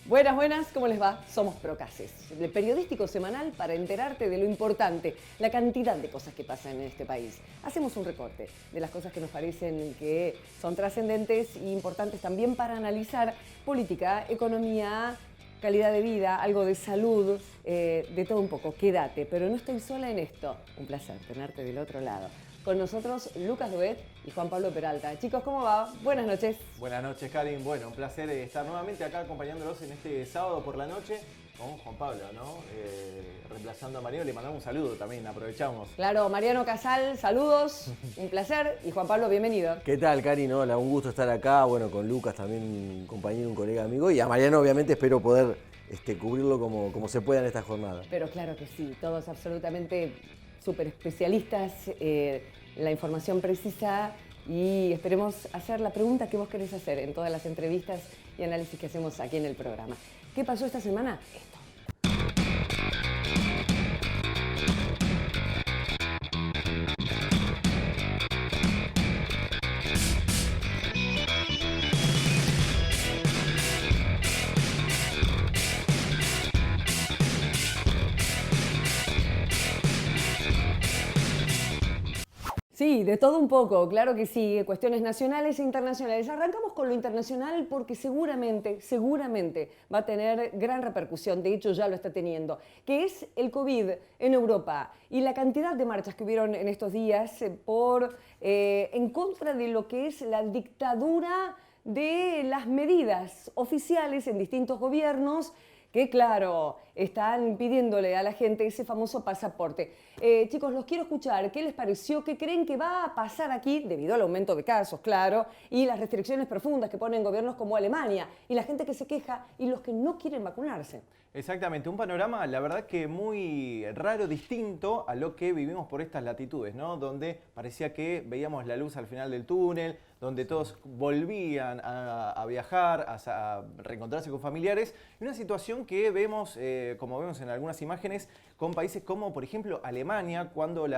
Buenas, buenas, ¿cómo les va? Somos Procases, el periodístico semanal para enterarte de lo importante, la cantidad de cosas que pasan en este país. Hacemos un recorte de las cosas que nos parecen que son trascendentes e importantes también para analizar política, economía, calidad de vida, algo de salud, de todo un poco. Quédate, pero no estoy sola en esto. Un placer tenerte del otro lado. Con nosotros Lucas Duet y Juan Pablo Peralta. Chicos, ¿cómo va? Buenas noches. Buenas noches, Karin. Bueno, un placer estar nuevamente acá acompañándolos en este sábado por la noche con Juan Pablo, ¿no? Reemplazando a Mariano, le mandamos un saludo también, aprovechamos. Claro, Mariano Casal, saludos, un placer. Y Juan Pablo, bienvenido. ¿Qué tal, Karin? Hola, un gusto estar acá, bueno, con Lucas también, un compañero, un colega amigo, y a Mariano obviamente espero poder cubrirlo como se pueda en esta jornada. Pero claro que sí, todos absolutamente súper especialistas, la información precisa y esperemos hacer la pregunta que vos querés hacer en todas las entrevistas y análisis que hacemos aquí en el programa. ¿Qué pasó esta semana? Esto. Sí, de todo un poco, claro que sí, cuestiones nacionales e internacionales. Arrancamos con lo internacional porque seguramente va a tener gran repercusión, de hecho ya lo está teniendo, que es el COVID en Europa y la cantidad de marchas que hubieron en estos días en contra de lo que es la dictadura de las medidas oficiales en distintos gobiernos que, claro, están pidiéndole a la gente ese famoso pasaporte. Chicos, los quiero escuchar. ¿Qué les pareció? ¿Qué creen que va a pasar aquí debido al aumento de casos, claro, y las restricciones profundas que ponen gobiernos como Alemania, y la gente que se queja y los que no quieren vacunarse? Exactamente, un panorama, la verdad que muy raro, distinto a lo que vivimos por estas latitudes, ¿no? Donde parecía que veíamos la luz al final del túnel, donde todos volvían a viajar, a reencontrarse con familiares, y una situación que vemos, como vemos en algunas imágenes, con países como, por ejemplo, Alemania, cuando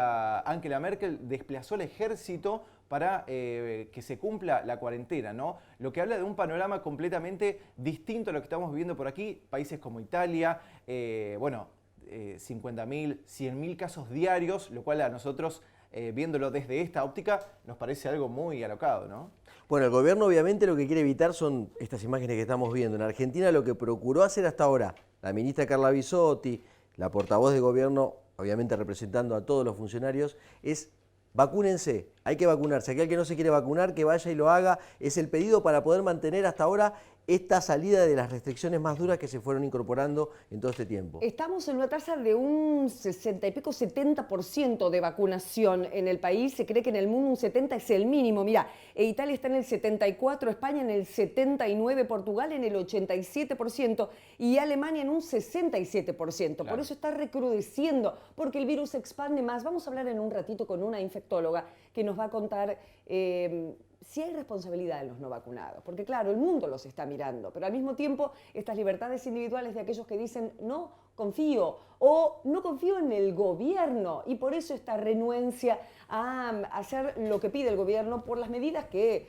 Angela Merkel desplazó el ejército para que se cumpla la cuarentena, ¿no? Lo que habla de un panorama completamente distinto a lo que estamos viviendo por aquí. Países como Italia, 50.000, 100.000 casos diarios, lo cual a nosotros, viéndolo desde esta óptica, nos parece algo muy alocado, ¿no? Bueno, el gobierno obviamente lo que quiere evitar son estas imágenes que estamos viendo. En Argentina lo que procuró hacer hasta ahora la ministra Carla Bisotti, la portavoz de gobierno, obviamente representando a todos los funcionarios, es: vacúnense, hay que vacunarse. Aquel que no se quiere vacunar, que vaya y lo haga. Es el pedido para poder mantener hasta ahora esta salida de las restricciones más duras que se fueron incorporando en todo este tiempo. Estamos en una tasa de un 60 y pico, 70% de vacunación en el país. Se cree que en el mundo un 70% es el mínimo. Mira, Italia está en el 74%, España en el 79%, Portugal en el 87% y Alemania en un 67%. Claro. Por eso está recrudeciendo, porque el virus se expande más. Vamos a hablar en un ratito con una infectóloga que nos va a contar si hay responsabilidad en los no vacunados, porque claro, el mundo los está mirando, pero al mismo tiempo estas libertades individuales de aquellos que dicen no confío o no confío en el gobierno, y por eso esta renuencia a hacer lo que pide el gobierno por las medidas que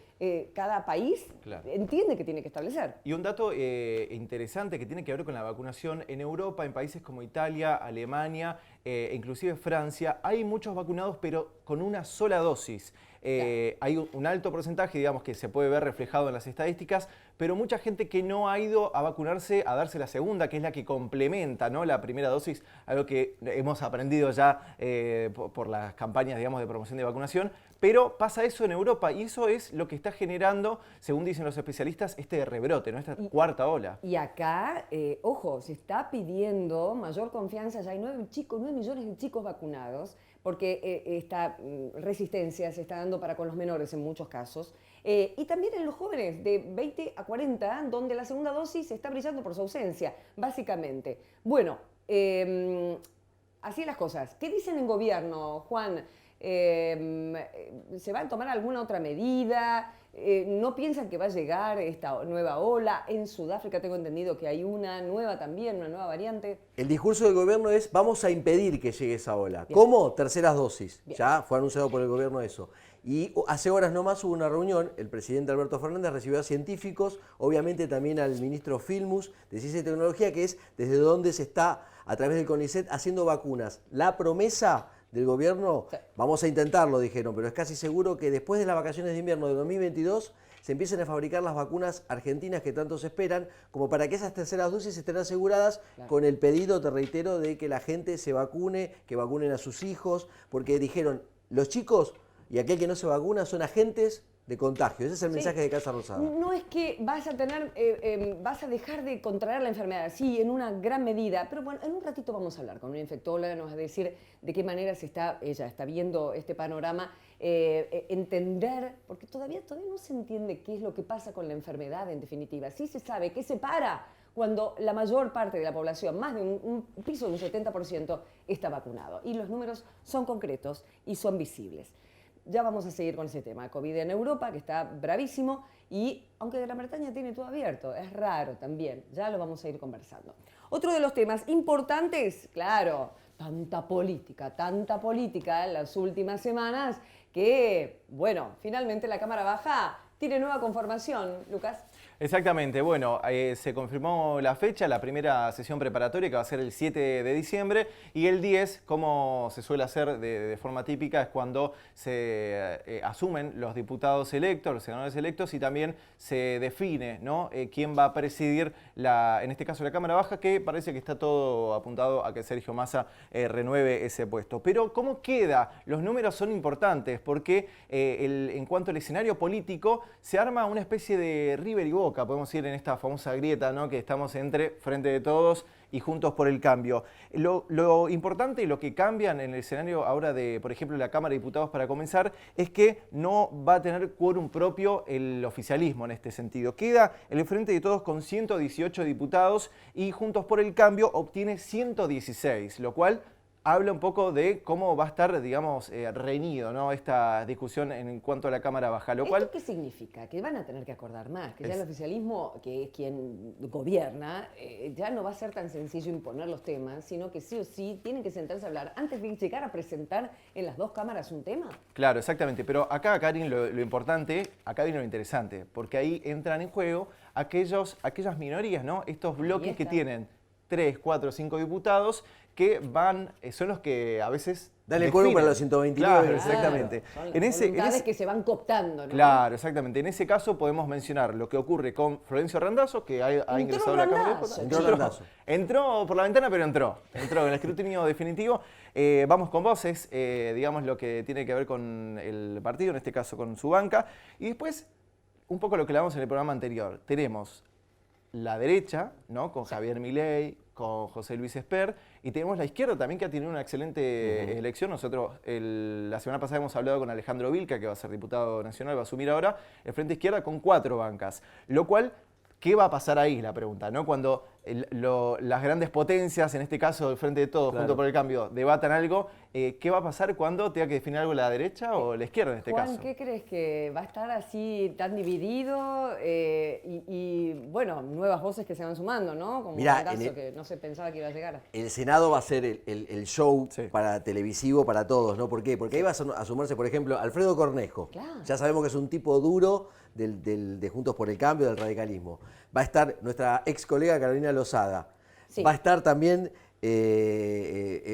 cada país entiende que tiene que establecer. Y un dato interesante que tiene que ver con la vacunación en Europa, en países como Italia, Alemania, inclusive Francia, hay muchos vacunados pero con una sola dosis. Hay un alto porcentaje, digamos, que se puede ver reflejado en las estadísticas, pero mucha gente que no ha ido a vacunarse, a darse la segunda, que es la que complementa, ¿no?, la primera dosis, algo que hemos aprendido ya por las campañas, digamos, de promoción de vacunación. Pero pasa eso en Europa y eso es lo que está generando, según dicen los especialistas, este rebrote, ¿no?, esta cuarta ola. Y acá, ojo, se está pidiendo mayor confianza, ya hay 9 millones de chicos vacunados, porque esta resistencia se está dando para con los menores en muchos casos, y también en los jóvenes de 20 a 40, donde la segunda dosis está brillando por su ausencia, básicamente. Bueno, así las cosas. ¿Qué dicen en gobierno, Juan? ¿Se va a tomar alguna otra medida? ¿No piensan que va a llegar esta nueva ola? En Sudáfrica tengo entendido que hay una nueva también, una nueva variante. El discurso del gobierno es: vamos a impedir que llegue esa ola. Bien. ¿Cómo? Terceras dosis. Bien. Ya fue anunciado por el gobierno eso. Y hace horas nomás hubo una reunión, el presidente Alberto Fernández recibió a científicos, obviamente también al ministro Filmus de Ciencia y Tecnología, que es desde donde se está, a través del CONICET, haciendo vacunas. La promesa del gobierno, vamos a intentarlo, dijeron, pero es casi seguro que después de las vacaciones de invierno de 2022 se empiecen a fabricar las vacunas argentinas que tanto se esperan, como para que esas terceras dosis estén aseguradas, con el pedido, te reitero, de que la gente se vacune, que vacunen a sus hijos, porque dijeron, los chicos y aquel que no se vacuna son agentes de contagio. Ese es el mensaje de Casa Rosada. No es que vas a dejar de contraer la enfermedad, sí, en una gran medida, pero bueno, en un ratito vamos a hablar con una infectóloga, nos va a decir de qué manera ella está viendo este panorama, entender, porque todavía no se entiende qué es lo que pasa con la enfermedad en definitiva. Sí se sabe que se para cuando la mayor parte de la población, más de un piso de un 70%, está vacunado. Y los números son concretos y son visibles. Ya vamos a seguir con ese tema. COVID en Europa, que está bravísimo, y aunque Gran Bretaña tiene todo abierto, es raro también, ya lo vamos a ir conversando. Otro de los temas importantes, claro, tanta política en las últimas semanas, que, bueno, finalmente la Cámara Baja tiene nueva conformación, Lucas. Exactamente, bueno, se confirmó la fecha, la primera sesión preparatoria que va a ser el 7 de diciembre y el 10, como se suele hacer de forma típica, es cuando se asumen los diputados electos, los senadores electos y también se define, ¿no? Quién va a presidir, en este caso la Cámara Baja, que parece que está todo apuntado a que Sergio Massa renueve ese puesto. Pero ¿cómo queda? Los números son importantes porque en cuanto al escenario político se arma una especie de River y Boca, podemos ir en esta famosa grieta, ¿no? Que estamos entre Frente de Todos y Juntos por el Cambio. Lo importante y lo que cambian en el escenario ahora de, por ejemplo, la Cámara de Diputados para comenzar, es que no va a tener quórum propio el oficialismo en este sentido. Queda el Frente de Todos con 118 diputados y Juntos por el Cambio obtiene 116, lo cual habla un poco de cómo va a estar, digamos, reñido, ¿no? Esta discusión en cuanto a la Cámara Baja. Lo cual, ¿esto qué significa? Que van a tener que acordar más, que ya el oficialismo, que es quien gobierna, ya no va a ser tan sencillo imponer los temas, sino que sí o sí tienen que sentarse a hablar antes de llegar a presentar en las dos cámaras un tema. Claro, exactamente. Pero acá, Karin, lo importante, acá viene lo interesante, porque ahí entran en juego aquellas minorías, ¿no? Estos bloques que tienen 3, 4, 5 diputados que son los que a veces dale el quórum para los 129. Claro, exactamente. Son las voluntades que se van cooptando, ¿no? Claro, exactamente. En ese caso podemos mencionar lo que ocurre con Florencio Randazzo, que ha ingresado a la Cámara de Diputados. Entró por la ventana, pero entró en el escrutinio definitivo. Vamos con vos, es digamos lo que tiene que ver con el partido, en este caso con su banca. Y después, un poco lo que hablamos en el programa anterior. Tenemos la derecha, ¿no? Con Javier Milei, con José Luis Esper, y tenemos la izquierda también, que ha tenido una excelente elección. Nosotros la semana pasada hemos hablado con Alejandro Vilca, que va a ser diputado nacional, va a asumir ahora el Frente Izquierda con 4 bancas, lo cual, ¿qué va a pasar ahí? La pregunta, ¿no? Cuando las grandes potencias, en este caso el Frente de Todos, Juntos por el Cambio, debatan algo, ¿qué va a pasar cuando tenga que definir algo la derecha o la izquierda en este Juan, caso? ¿qué crees? ¿Que va a estar así tan dividido? Y bueno, nuevas voces que se van sumando, ¿no? Como Mirá, Randazzo, que no se pensaba que iba a llegar. El Senado va a ser el show para televisivo para todos, ¿no? ¿Por qué? Porque ahí va a sumarse, por ejemplo, Alfredo Cornejo. Claro. Ya sabemos que es un tipo duro de Juntos por el Cambio, del radicalismo. Va a estar nuestra ex colega Carolina Lozada. Sí. Va a estar también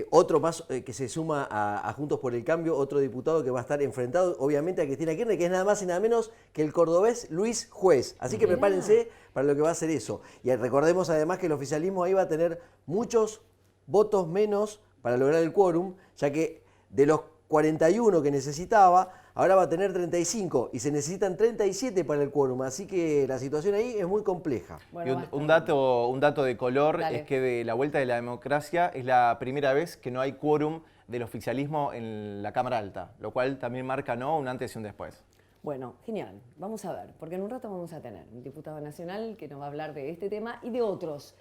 otro más que se suma a Juntos por el Cambio, otro diputado que va a estar enfrentado, obviamente, a Cristina Kirchner, que es nada más y nada menos que el cordobés Luis Juez. Así que prepárense para lo que va a ser eso. Y recordemos además que el oficialismo ahí va a tener muchos votos menos para lograr el quórum, ya que de los 41 que necesitaba, ahora va a tener 35 y se necesitan 37 para el quórum, así que la situación ahí es muy compleja. Bueno, y un dato de color es que de la vuelta de la democracia es la primera vez que no hay quórum del oficialismo en la Cámara Alta, lo cual también marca, ¿no?, un antes y un después. Bueno, genial. Vamos a ver, porque en un rato vamos a tener un diputado nacional que nos va a hablar de este tema y de otras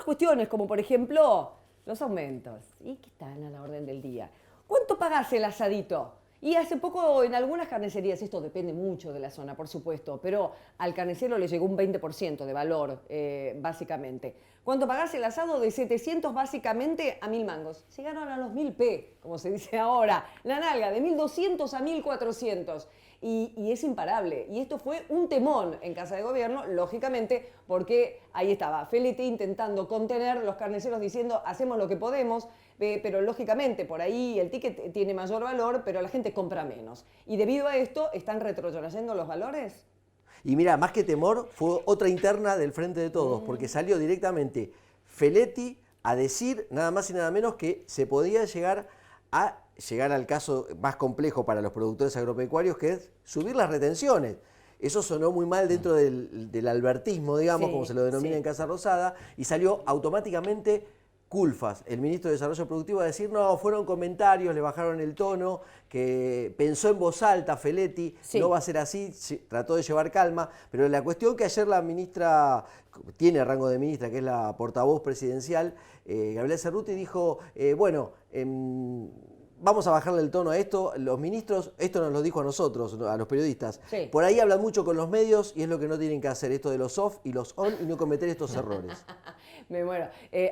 cuestiones, como por ejemplo los aumentos, y que están a la orden del día. ¿Cuánto pagás el asadito? Y hace poco en algunas carnicerías, esto depende mucho de la zona, por supuesto, pero al carnicero le llegó un 20% de valor, básicamente. ¿Cuánto pagás el asado? De 700 básicamente a 1.000 mangos. Llegaron a los 1.000 P, como se dice ahora. La nalga, de 1.200 a 1.400. Y es imparable. Y esto fue un temón en Casa de Gobierno, lógicamente, porque ahí estaba Feletti intentando contener, los carniceros diciendo hacemos lo que podemos, pero lógicamente por ahí el ticket tiene mayor valor, pero la gente compra menos. Y debido a esto, ¿están retroyendo los valores? Y mira, más que temor, fue otra interna del Frente de Todos, porque salió directamente Feletti a decir nada más y nada menos que se podía llegar al caso más complejo para los productores agropecuarios, que es subir las retenciones. Eso sonó muy mal dentro del albertismo, digamos, como se lo denomina en Casa Rosada, y salió automáticamente Culfas, el ministro de Desarrollo Productivo, a decir, no, fueron comentarios, le bajaron el tono, que pensó en voz alta Feletti, no va a ser así, trató de llevar calma, pero la cuestión que ayer la ministra, tiene rango de ministra, que es la portavoz presidencial, Gabriela Cerruti, dijo, vamos a bajarle el tono a esto, los ministros, esto nos lo dijo a nosotros, a los periodistas, por ahí hablan mucho con los medios y es lo que no tienen que hacer, esto de los off y los on y no cometer estos errores. Me muero.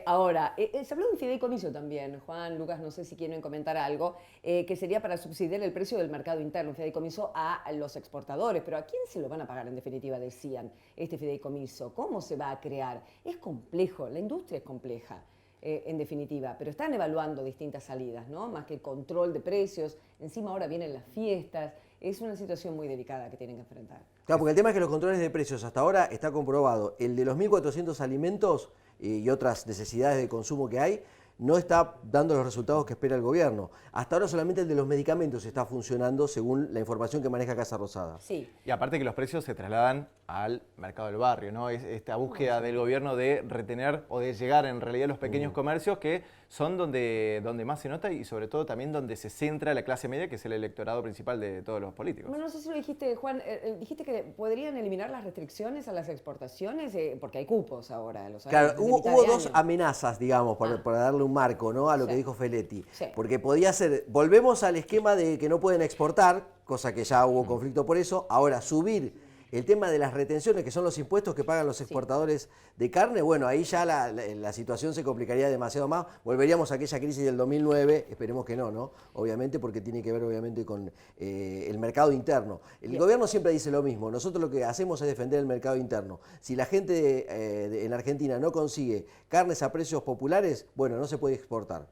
Ahora, se habló de un fideicomiso también, Juan, Lucas, no sé si quieren comentar algo, que sería para subsidiar el precio del mercado interno, un fideicomiso a los exportadores, pero ¿a quién se lo van a pagar en definitiva, decían, este fideicomiso? ¿Cómo se va a crear? Es complejo, la industria es compleja. En definitiva, pero están evaluando distintas salidas, ¿no? Más que el control de precios, encima ahora vienen las fiestas, es una situación muy delicada que tienen que enfrentar. Claro, porque el tema es que los controles de precios hasta ahora está comprobado, el de los 1.400 alimentos y otras necesidades de consumo que hay, no está dando los resultados que espera el gobierno. Hasta ahora solamente el de los medicamentos está funcionando según la información que maneja Casa Rosada. Sí. Y aparte que los precios se trasladan al mercado del barrio, ¿no? Es esta búsqueda del gobierno de retener o de llegar en realidad a los pequeños comercios que son donde más se nota y sobre todo también donde se centra la clase media, que es el electorado principal de todos los políticos. Bueno, no sé si lo dijiste, Juan, dijiste que podrían eliminar las restricciones a las exportaciones, porque hay cupos ahora. Claro, hubo dos amenazas, digamos, para darle un marco, ¿no?, a lo que dijo Feletti. Porque podía ser, volvemos al esquema de que no pueden exportar, cosa que ya hubo conflicto por eso, ahora subir el tema de las retenciones, que son los impuestos que pagan los exportadores de carne, bueno, ahí ya la situación se complicaría demasiado más. Volveríamos a aquella crisis del 2009, esperemos que no, obviamente, porque tiene que ver obviamente con el mercado interno. El gobierno siempre dice lo mismo, nosotros lo que hacemos es defender el mercado interno. Si la gente en Argentina no consigue carnes a precios populares, bueno, no se puede exportar.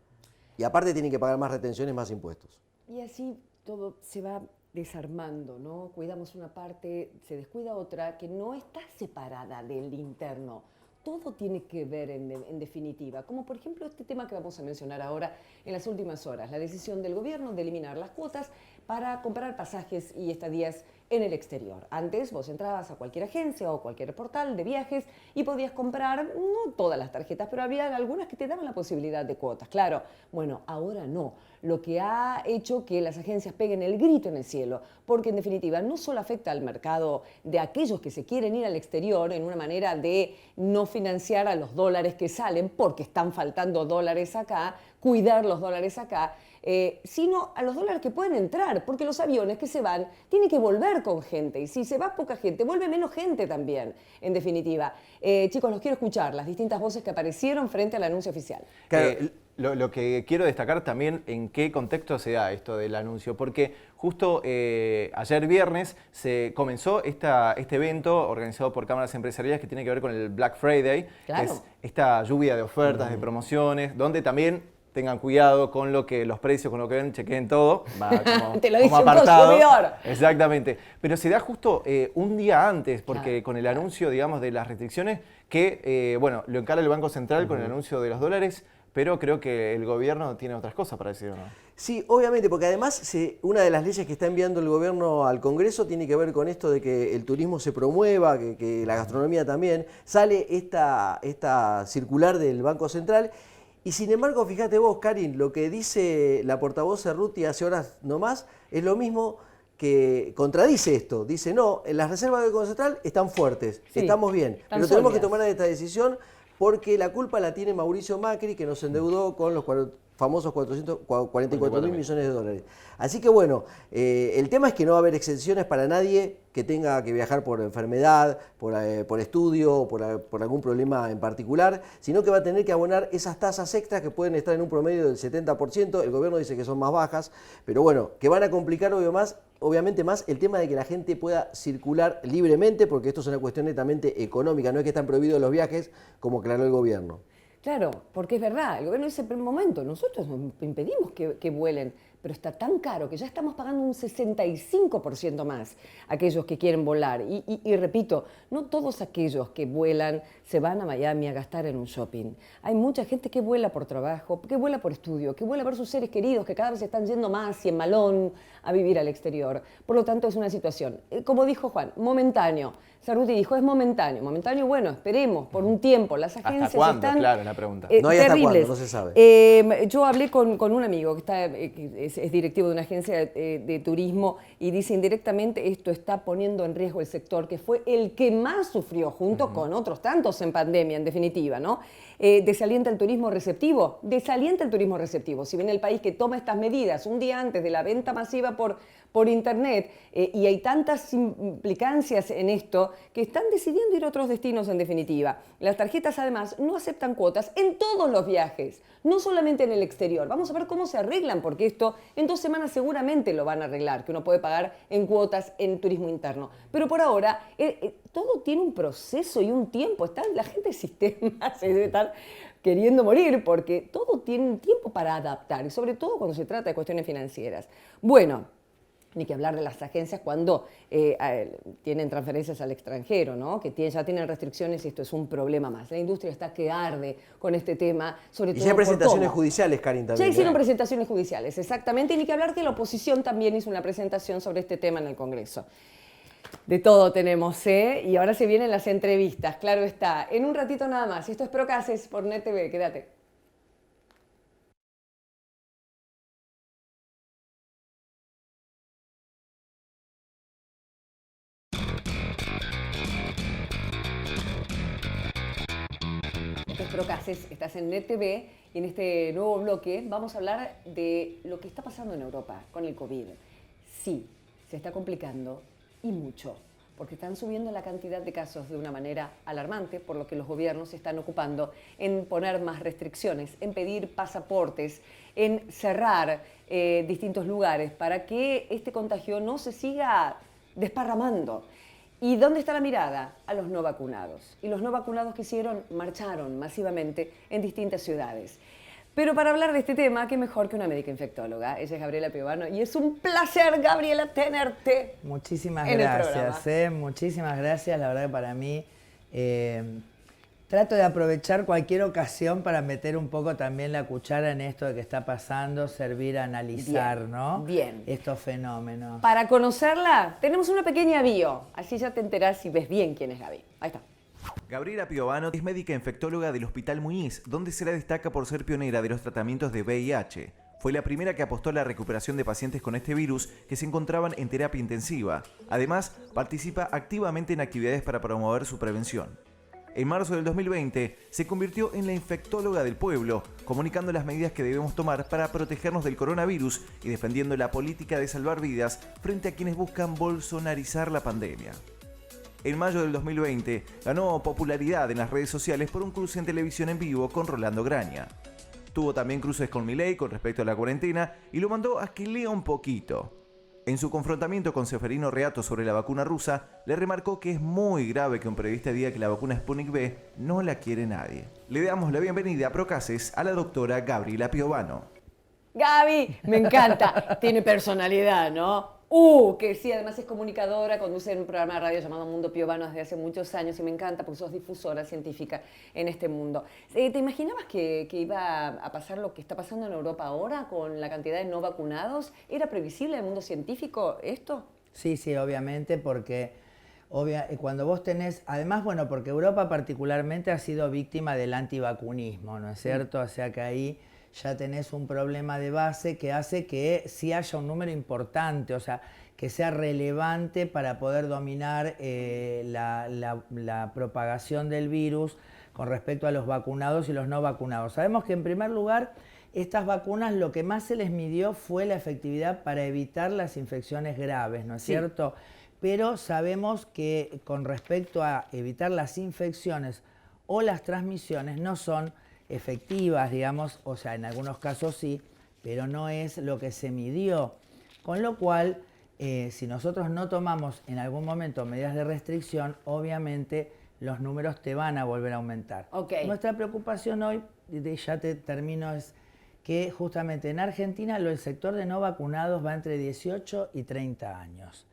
Y aparte tienen que pagar más retenciones, más impuestos. Y así todo se va desarmando, ¿no? Cuidamos una parte, se descuida otra que no está separada del interno. Todo tiene que ver en definitiva, como por ejemplo este tema que vamos a mencionar ahora en las últimas horas, la decisión del gobierno de eliminar las cuotas para comprar pasajes y estadías en el exterior. Antes vos entrabas a cualquier agencia o cualquier portal de viajes y podías comprar, no todas las tarjetas, pero había algunas que te daban la posibilidad de cuotas. Claro, bueno, ahora no. Lo que ha hecho que las agencias peguen el grito en el cielo, porque en definitiva no solo afecta al mercado de aquellos que se quieren ir al exterior en una manera de no financiar a los dólares que salen, porque están faltando dólares acá, cuidar los dólares acá, sino a los dólares que pueden entrar, porque los aviones que se van tienen que volver con gente, y si se va poca gente, vuelve menos gente también, en definitiva. Chicos, los quiero escuchar, las distintas voces que aparecieron frente al anuncio oficial. Lo que quiero destacar también en qué contexto se da esto del anuncio, porque justo ayer viernes se comenzó este evento organizado por cámaras empresariales que tiene que ver con el Black Friday, que es esta lluvia de ofertas, de promociones, donde también tengan cuidado con los precios, con lo que ven, chequeen todo. Te lo dice un consumidor. Exactamente. Pero se da justo un día antes, porque con el anuncio, digamos, de las restricciones, que, bueno, lo encara el Banco Central con el anuncio de los dólares, pero creo que el gobierno tiene otras cosas para decir, ¿no? Sí, obviamente, porque además una de las leyes que está enviando el gobierno al Congreso tiene que ver con esto de que el turismo se promueva, que la gastronomía también. Sale esta circular del Banco Central. Y sin embargo, fíjate vos, Karin, lo que dice la portavoz Cerruti hace horas nomás es lo mismo que contradice esto. Dice, no, las reservas del Banco Central están fuertes, estamos bien, pero tenemos que tomar esta decisión porque la culpa la tiene Mauricio Macri, que nos endeudó con los famosos 44 mil millones de dólares. Así que bueno, el tema es que no va a haber exenciones para nadie que tenga que viajar por enfermedad, por estudio, por algún problema en particular, sino que va a tener que abonar esas tasas extras que pueden estar en un promedio del 70%, el gobierno dice que son más bajas, pero bueno, que van a complicar obviamente más el tema de que la gente pueda circular libremente, porque esto es una cuestión netamente económica, no es que están prohibidos los viajes, como aclaró el gobierno. Claro, porque es verdad, el gobierno dice, en un momento, nosotros nos impedimos que vuelen, pero está tan caro que ya estamos pagando un 65% más a aquellos que quieren volar. Y repito, no todos aquellos que vuelan se van a Miami a gastar en un shopping. Hay mucha gente que vuela por trabajo, que vuela por estudio, que vuela a ver sus seres queridos, que cada vez están yendo más y en malón a vivir al exterior. Por lo tanto, es una situación, como dijo Juan, momentáneo. Cerruti dijo, es momentáneo. Momentáneo, bueno, esperemos, por un tiempo. Las agencias ¿Hasta cuándo? están Claro, la pregunta. No hay hasta terribles. cuándo, no se sabe. Yo hablé con un amigo que es directivo de una agencia de turismo y dice indirectamente esto está poniendo en riesgo el sector que fue el que más sufrió junto con otros tantos en pandemia, en definitiva, ¿no? Desalienta el turismo receptivo, desalienta el turismo receptivo. Si bien el país que toma estas medidas un día antes de la venta masiva por internet y hay tantas implicancias en esto que están decidiendo ir a otros destinos en definitiva. Las tarjetas además no aceptan cuotas en todos los viajes, no solamente en el exterior. Vamos a ver cómo se arreglan porque esto en 2 semanas seguramente lo van a arreglar, que uno puede pagar en cuotas en turismo interno. Pero por ahora todo tiene un proceso y un tiempo. La gente del sistema se debe estar queriendo morir porque todo tiene un tiempo para adaptar y sobre todo cuando se trata de cuestiones financieras. Bueno, ni que hablar de las agencias cuando tienen transferencias al extranjero, ¿no? Que ya tienen restricciones y esto es un problema más. La industria está que arde con este tema, sobre todo Y ya hay presentaciones judiciales, Karin, también. Ya hicieron presentaciones judiciales, exactamente, y ni que hablar que la oposición también hizo una presentación sobre este tema en el Congreso. De todo tenemos, ¿eh? Y ahora se vienen las entrevistas, claro está. En un ratito nada más. Esto es Procases por NetTV, quédate. Esto es Procases, estás en NetTV y en este nuevo bloque vamos a hablar de lo que está pasando en Europa con el COVID. Sí, se está complicando y mucho, porque están subiendo la cantidad de casos de una manera alarmante, por lo que los gobiernos se están ocupando en poner más restricciones, en pedir pasaportes, en cerrar distintos lugares para que este contagio no se siga desparramando. ¿Y dónde está la mirada? A los no vacunados. Y los no vacunados que hicieron, marcharon masivamente en distintas ciudades. Pero para hablar de este tema, qué mejor que una médica infectóloga. Ella es Gabriela Piovano y es un placer, Gabriela, tenerte. Muchísimas en gracias, muchísimas gracias. La verdad que para mí trato de aprovechar cualquier ocasión para meter un poco también la cuchara en esto de que está pasando, servir a analizar, Bien, ¿no? bien. Estos fenómenos. Para conocerla, tenemos una pequeña bio. Así ya te enterás si ves bien quién es Gaby. Ahí está. Gabriela Piovano es médica infectóloga del Hospital Muñiz, donde se la destaca por ser pionera de los tratamientos de VIH. Fue la primera que apostó a la recuperación de pacientes con este virus que se encontraban en terapia intensiva. Además, participa activamente en actividades para promover su prevención. En marzo del 2020, se convirtió en la infectóloga del pueblo, comunicando las medidas que debemos tomar para protegernos del coronavirus y defendiendo la política de salvar vidas frente a quienes buscan bolsonarizar la pandemia. En mayo del 2020, ganó popularidad en las redes sociales por un cruce en televisión en vivo con Rolando Graña. Tuvo también cruces con Milei con respecto a la cuarentena y lo mandó a que lea un poquito. En su confrontamiento con Seferino Reato sobre la vacuna rusa, le remarcó que es muy grave que un periodista diga que la vacuna Sputnik V no la quiere nadie. Le damos la bienvenida a Procases a la doctora Gabriela Piovano. Gaby, me encanta. Tiene personalidad, ¿no? Que sí, además es comunicadora, conduce un programa de radio llamado Mundo Piovano desde hace muchos años y me encanta porque sos difusora científica en este mundo. ¿Te imaginabas que iba a pasar lo que está pasando en Europa ahora con la cantidad de no vacunados? ¿Era previsible en el mundo científico esto? Sí, obviamente, porque cuando vos tenés, además, bueno, porque Europa particularmente ha sido víctima del antivacunismo, ¿no es cierto? O sea que ahí ya tenés un problema de base que hace que sí haya un número importante, o sea, que sea relevante para poder dominar la propagación del virus con respecto a los vacunados y los no vacunados. Sabemos que en primer lugar estas vacunas lo que más se les midió fue la efectividad para evitar las infecciones graves, ¿no es cierto? Pero sabemos que con respecto a evitar las infecciones o las transmisiones no son efectivas, digamos, o sea, en algunos casos sí, pero no es lo que se midió. Con lo cual, si nosotros no tomamos en algún momento medidas de restricción, obviamente los números te van a volver a aumentar. Nuestra preocupación hoy, ya te termino, es que justamente en Argentina el sector de no vacunados va entre 18 y 30 años.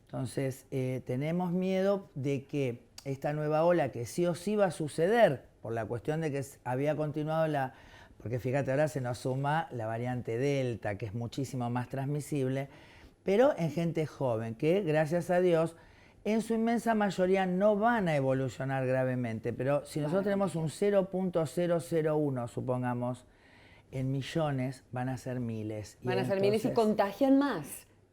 Entonces, tenemos miedo de que esta nueva ola, que sí o sí va a suceder, por la cuestión de que había continuado porque fíjate, ahora se nos suma la variante Delta, que es muchísimo más transmisible, pero en gente joven, que gracias a Dios, en su inmensa mayoría no van a evolucionar gravemente, pero si nosotros tenemos un 0.001, supongamos, en millones, van a ser miles. Van a ser miles y contagian más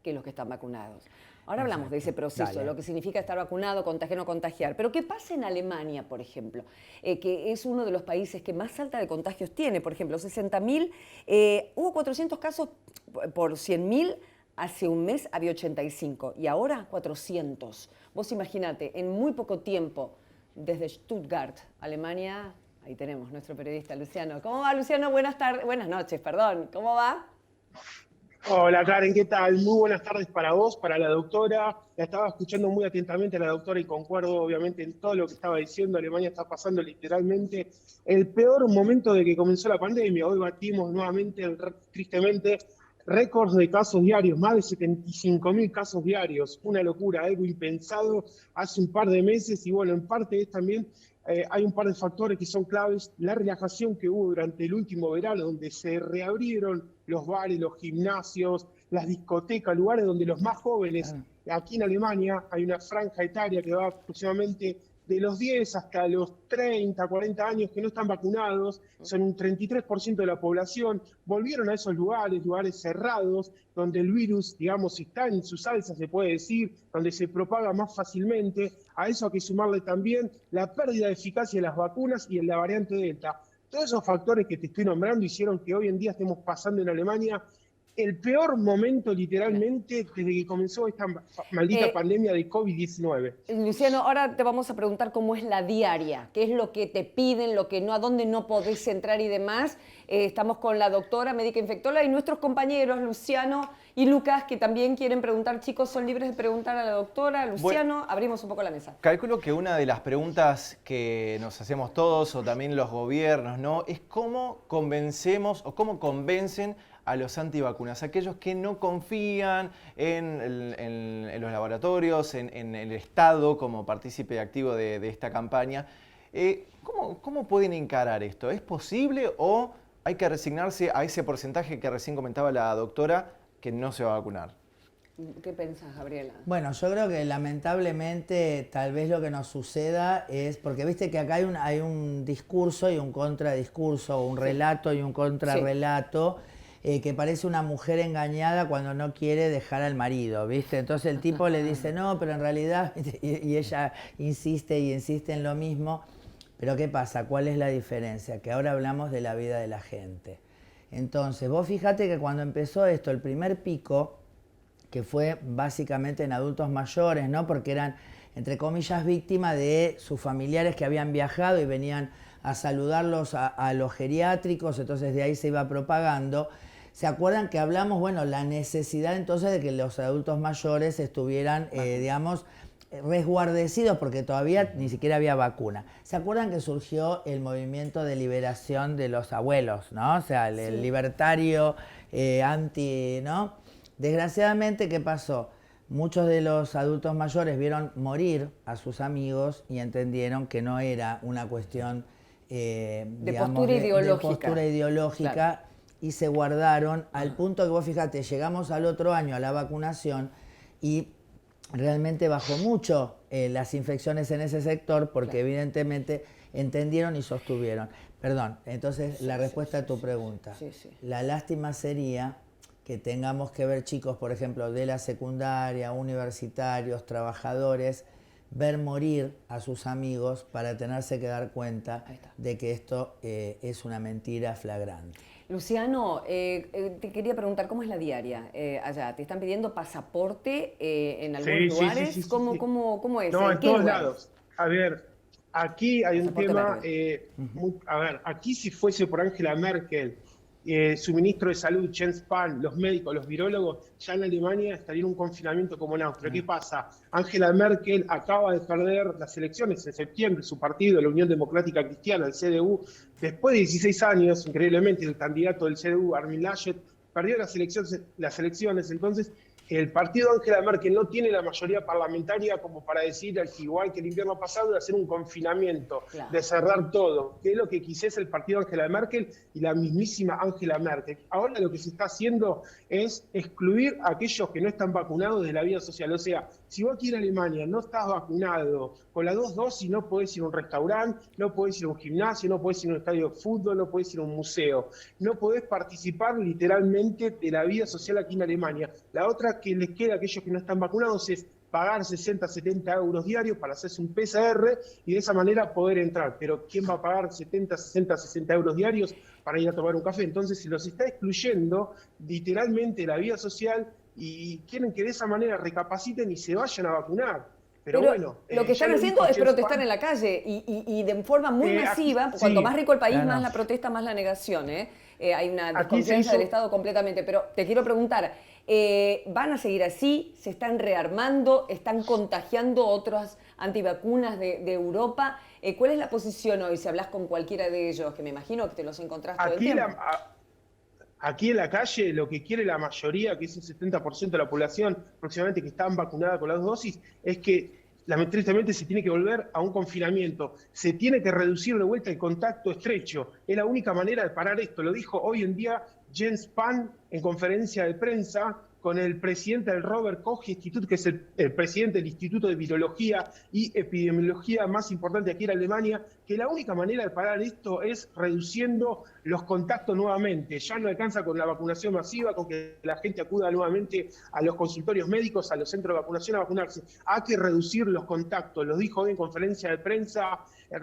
que los que están vacunados. Ahora hablamos de ese proceso, lo que significa estar vacunado, contagiar o no contagiar. Pero ¿qué pasa en Alemania, por ejemplo? Que es uno de los países que más alta de contagios tiene. Por ejemplo, 60.000, hubo 400 casos por 100.000, hace un mes había 85 y ahora 400. Vos imaginate, en muy poco tiempo, desde Stuttgart, Alemania, ahí tenemos nuestro periodista Luciano. ¿Cómo va, Luciano? Buenas noches, perdón. ¿Cómo va? Hola Karen, ¿qué tal? Muy buenas tardes para vos, para la doctora. La estaba escuchando muy atentamente a la doctora y concuerdo obviamente en todo lo que estaba diciendo. Alemania está pasando literalmente el peor momento de que comenzó la pandemia. Hoy batimos nuevamente, tristemente, récords de casos diarios, más de 75.000 casos diarios. Una locura, algo impensado hace un par de meses y bueno, en parte es también... hay un par de factores que son claves. La relajación que hubo durante el último verano, donde se reabrieron los bares, los gimnasios, las discotecas, lugares donde los más jóvenes, aquí en Alemania hay una franja etaria que va aproximadamente de los 10 hasta los 30, 40 años que no están vacunados, son un 33% de la población, volvieron a esos lugares cerrados, donde el virus, digamos, está en su salsa, se puede decir, donde se propaga más fácilmente. A eso hay que sumarle también la pérdida de eficacia de las vacunas y en la variante Delta. Todos esos factores que te estoy nombrando hicieron que hoy en día estemos pasando en Alemania el peor momento literalmente desde que comenzó esta maldita pandemia de COVID-19. Luciano, ahora te vamos a preguntar cómo es la diaria, qué es lo que te piden, lo que no, a dónde no podés entrar y demás. Estamos con la doctora médica infectóloga y nuestros compañeros Luciano y Lucas, que también quieren preguntar. Chicos, son libres de preguntar a la doctora. Luciano, bueno, abrimos un poco la mesa. Calculo que una de las preguntas que nos hacemos todos, o también los gobiernos, ¿no?, es cómo convencemos o cómo convencen a los antivacunas, aquellos que no confían en los laboratorios, en el Estado como partícipe activo de esta campaña. ¿Cómo pueden encarar esto? ¿Es posible o hay que resignarse a ese porcentaje que recién comentaba la doctora que no se va a vacunar? ¿Qué pensás, Gabriela? Bueno, yo creo que lamentablemente tal vez lo que nos suceda es, porque viste que acá hay un discurso y un contradiscurso, un relato y un contrarrelato, que parece una mujer engañada cuando no quiere dejar al marido, ¿viste? Entonces el tipo le dice, no, pero en realidad, y ella insiste y insiste en lo mismo. Pero ¿qué pasa? ¿Cuál es la diferencia? Que ahora hablamos de la vida de la gente. Entonces, vos fíjate que cuando empezó esto, el primer pico, que fue básicamente en adultos mayores, ¿no? Porque eran, entre comillas, víctimas de sus familiares que habían viajado y venían a saludarlos a los geriátricos, entonces de ahí se iba propagando. ¿Se acuerdan que hablamos, bueno, la necesidad entonces de que los adultos mayores estuvieran, digamos, resguardecidos porque todavía ni siquiera había vacuna? ¿Se acuerdan que surgió el movimiento de liberación de los abuelos, ¿no? O sea, el libertario anti, ¿no? Desgraciadamente, ¿qué pasó? Muchos de los adultos mayores vieron morir a sus amigos y entendieron que no era una cuestión digamos, postura ideológica. De postura ideológica, claro. Y se guardaron al punto que vos fíjate, llegamos al otro año a la vacunación y realmente bajó mucho las infecciones en ese sector porque claro, evidentemente entendieron y sostuvieron. Perdón, entonces la respuesta a tu pregunta. La lástima sería que tengamos que ver chicos, por ejemplo, de la secundaria, universitarios, trabajadores, ver morir a sus amigos para tenerse que dar cuenta de que esto es una mentira flagrante. Luciano, te quería preguntar, ¿cómo es la diaria allá? ¿Te están pidiendo pasaporte en algunos lugares? Sí. ¿Cómo es? No, ¿En en qué todos lugares? lados. A ver, aquí hay un Pasaporte tema, verde. a ver, aquí si fuese por Angela Merkel, su ministro de Salud, Jens Spahn, los médicos, los virólogos, ya en Alemania estaría en un confinamiento como en Austria. ¿Qué pasa? Angela Merkel acaba de perder las elecciones en septiembre, su partido, la Unión Democrática Cristiana, el CDU, después de 16 años, increíblemente, el candidato del CDU, Armin Laschet, perdió las elecciones, entonces el partido de Angela Merkel no tiene la mayoría parlamentaria como para decir, igual que el invierno pasado, de hacer un confinamiento, Claro. de cerrar todo, que es lo que quisiese el partido de Angela Merkel y la mismísima Angela Merkel. Ahora lo que se está haciendo es excluir a aquellos que no están vacunados de la vida social. O sea, si vos aquí en Alemania no estás vacunado con las 2 dosis, no podés ir a un restaurante, no podés ir a un gimnasio, no podés ir a un estadio de fútbol, no podés ir a un museo, no podés participar literalmente de la vida social aquí en Alemania. La otra que les queda a aquellos que no están vacunados es pagar 60, 70 euros diarios para hacerse un PCR y de esa manera poder entrar. Pero ¿quién va a pagar 70, 60, 60 euros diarios para ir a tomar un café? Entonces se los está excluyendo literalmente la vida social y quieren que de esa manera recapaciten y se vayan a vacunar. Pero bueno, lo que ya están lo haciendo dijo es Jens protestar Spahn. en la calle y de forma muy masiva. Aquí, Cuanto sí, más rico el país, claro. más la protesta, más la negación. Hay una Aquí se desconfianza hizo- del Estado completamente. Pero te quiero preguntar, ¿van a seguir así? ¿Se están rearmando? ¿Están contagiando otras antivacunas de Europa? ¿Cuál es la posición hoy si hablas con cualquiera de ellos? Que me imagino que te los encontrás todo el Aquí, tiempo. aquí en la calle lo que quiere la mayoría, que es el 70% de la población aproximadamente que están vacunada con las 2 dosis, es que lamentablemente se tiene que volver a un confinamiento. Se tiene que reducir de vuelta el contacto estrecho. Es la única manera de parar esto. Lo dijo hoy en día Jens Spahn en conferencia de prensa con el presidente del Robert Koch Institute, que es el presidente del Instituto de Virología y Epidemiología más importante aquí en Alemania, que la única manera de parar esto es reduciendo los contactos nuevamente. Ya no alcanza con la vacunación masiva, con que la gente acuda nuevamente a los consultorios médicos, a los centros de vacunación a vacunarse. Hay que reducir los contactos, lo dijo hoy en conferencia de prensa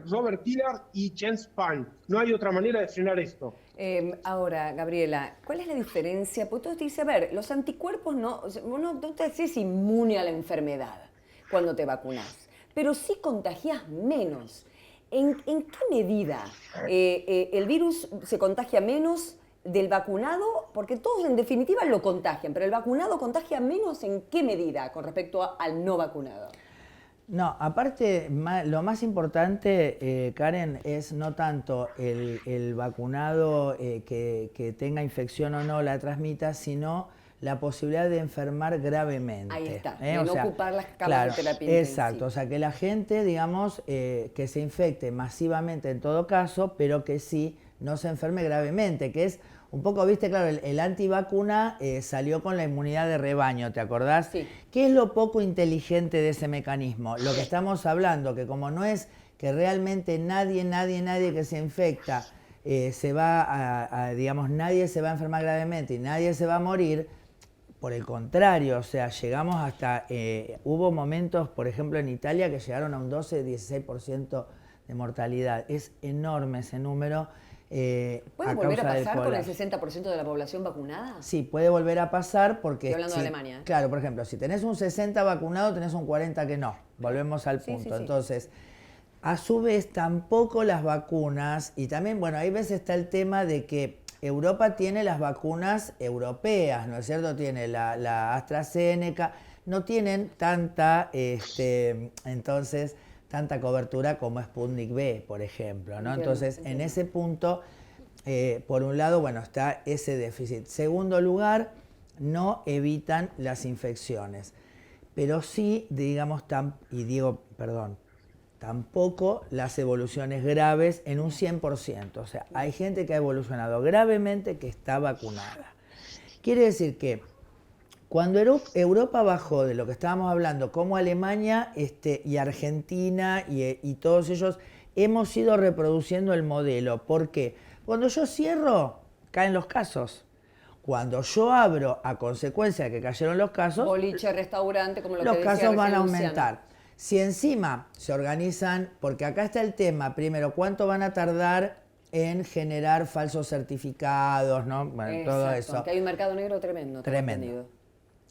Robert Tillard y Jens Spahn. No hay otra manera de frenar esto. Ahora, Gabriela, ¿cuál es la diferencia? Porque tú te dices, a ver, los anticuerpos no te haces inmune a la enfermedad cuando te vacunas, pero sí contagias menos. ¿En qué medida el virus se contagia menos del vacunado? Porque todos en definitiva lo contagian, pero el vacunado contagia menos ¿en qué medida con respecto al no vacunado? No, aparte, lo más importante, Karen, es no tanto el vacunado que tenga infección o no la transmita, sino la posibilidad de enfermar gravemente. Ahí está, de no ocupar las camas de terapia intensiva. Exacto, o sea, que la gente, digamos, que se infecte masivamente en todo caso, pero que sí no se enferme gravemente, que es un poco, viste, claro, el antivacuna salió con la inmunidad de rebaño, ¿te acordás? Sí. ¿Qué es lo poco inteligente de ese mecanismo? Lo que estamos hablando, que como no es que realmente nadie que se infecta se va digamos, nadie se va a enfermar gravemente y nadie se va a morir, por el contrario, o sea, llegamos hasta, hubo momentos, por ejemplo, en Italia que llegaron a un 12-16% de mortalidad. Es enorme ese número. ¿Puede volver a pasar con el 60% de la población vacunada? Sí, puede volver a pasar porque... Estoy hablando de Alemania. Claro, por ejemplo, si tenés un 60 vacunado, tenés un 40 que no. Volvemos al punto. Sí. Entonces, a su vez, tampoco las vacunas, y también, bueno, ahí ves está el tema de que Europa tiene las vacunas europeas, ¿no es cierto? Tiene la AstraZeneca, no tienen tanta, entonces, tanta cobertura como Sputnik V, por ejemplo, ¿no? Entonces, en ese punto, por un lado, bueno, está ese déficit. Segundo lugar, no evitan las infecciones, pero sí, digamos, tampoco las evoluciones graves en un 100%. O sea, hay gente que ha evolucionado gravemente que está vacunada. Quiere decir que cuando Europa bajó de lo que estábamos hablando, como Alemania y Argentina y todos ellos, hemos ido reproduciendo el modelo. ¿Por qué? Cuando yo cierro, caen los casos. Cuando yo abro, a consecuencia de que cayeron los casos, Boliche, restaurante, como lo que los decía casos van a recién Luciano. aumentar. Si encima se organizan, porque acá está el tema, primero, ¿cuánto van a tardar en generar falsos certificados, ¿no? Bueno, todo eso. Que hay un mercado negro tremendo. Tremendo.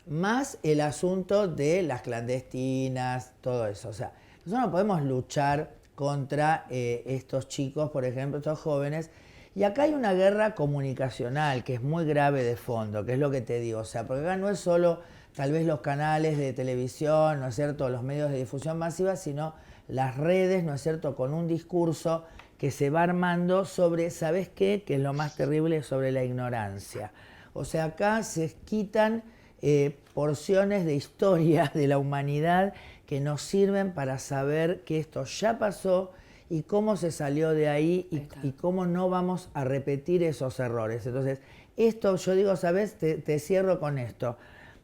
Más el asunto de las clandestinas, todo eso. O sea, nosotros no podemos luchar contra estos chicos, por ejemplo, estos jóvenes. Y acá hay una guerra comunicacional que es muy grave de fondo, que es lo que te digo. O sea, porque acá no es solo tal vez los canales de televisión, ¿no es cierto?, los medios de difusión masiva, sino las redes, ¿no es cierto?, con un discurso que se va armando sobre, ¿sabes qué?, que es lo más terrible, sobre la ignorancia. O sea, acá se quitan porciones de historia de la humanidad que nos sirven para saber que esto ya pasó y cómo se salió de ahí y cómo no vamos a repetir esos errores. Entonces, esto yo digo, ¿sabes?, te cierro con esto.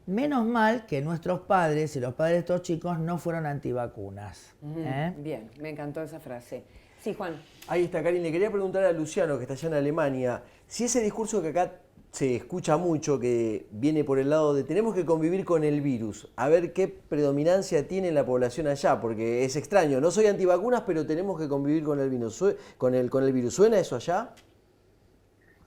Menos mal que nuestros padres y los padres de estos chicos no fueron antivacunas. Bien, me encantó esa frase. Sí, Juan. Ahí está, Karin. Le quería preguntar a Luciano, que está allá en Alemania, si ese discurso que acá se escucha mucho, que viene por el lado de tenemos que convivir con el virus, a ver qué predominancia tiene la población allá, porque es extraño. No soy antivacunas, pero tenemos que convivir con el virus. ¿Con el virus suena eso allá?